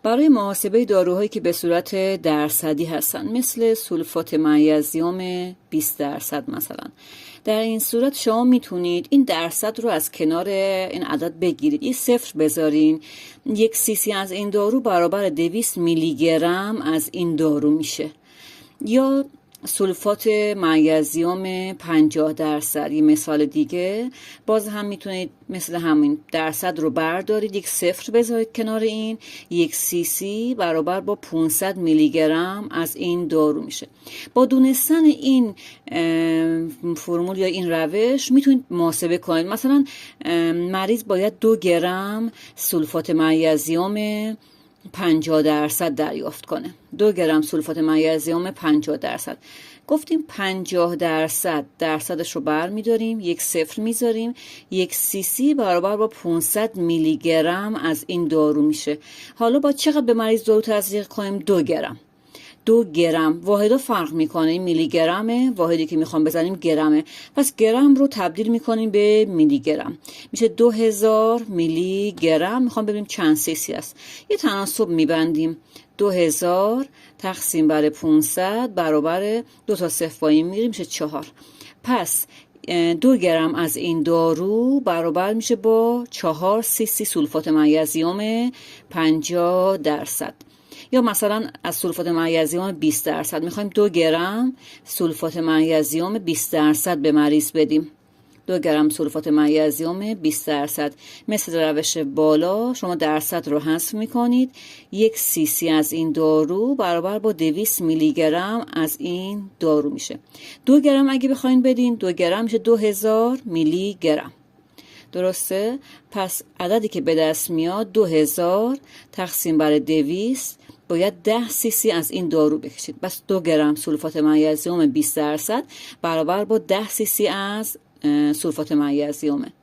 برای محاسبه داروهایی که به صورت درصدی هستن مثل سولفات منیزیم 20% مثلا، در این صورت شما میتونید این درصد رو از کنار این عدد بگیرید، این صفر بذارین. 1 cc از این دارو برابر 200 میلی گرم از این دارو میشه. یا سولفات منیزیم 50%، یه مثال دیگه باز هم میتونید مثل همین درصد رو بردارید، یک صفر بذارید کنار این. 1 cc برابر با 500 میلی گرم از این دارو میشه. با دونستن این فرمول یا این روش میتونید محاسبه کنید. مثلا مریض باید 2 گرم سولفات منیزیم 50% دریافت کنه. 2 گرم سولفات منیزیم 50%. گفتیم 50% درصدش رو بر میداریم، یک صفر میذاریم. 1 cc برابر با 500 میلی گرم از این دارو میشه. حالا با چقدر به مریض دارو تزریق کنیم؟ 2 گرم. 2 گرم واحدا فرق میکنه، این میلی گرمه، واحدی که میخوام بزنیم گرمه، پس گرم رو تبدیل میکنیم به میلی گرم، میشه 2000 میلی گرم. میخوام ببینیم چند سیسی است، یه تناسب میبندیم. 2000 تقسیم بر 500 برابر 2 تا صفر پایین میریم میشه 4. پس 2 گرم از این دارو برابر میشه با 4 cc سولفات منیزیم 50%. یا مثلا از سولفات منیزیم 20% میخوایم 2 گرم سولفات منیزیم 20% به مریض بدیم. 2 گرم سولفات منیزیم 20%. مثل روش بالا شما درصد رو حذف میکنید. 1 cc از این دارو برابر با 200 میلی گرم از این دارو میشه. 2 گرم اگه بخواین بدین، 2 گرم میشه 2000 میلی گرم. درسته؟ پس عددی که به دست میاد 2000 تقسیم بر 200 باید 10 cc از این دارو بکشید. بس 2 گرم سولفات منیزیم 20% برابر با 10 cc از سولفات منیزیمه.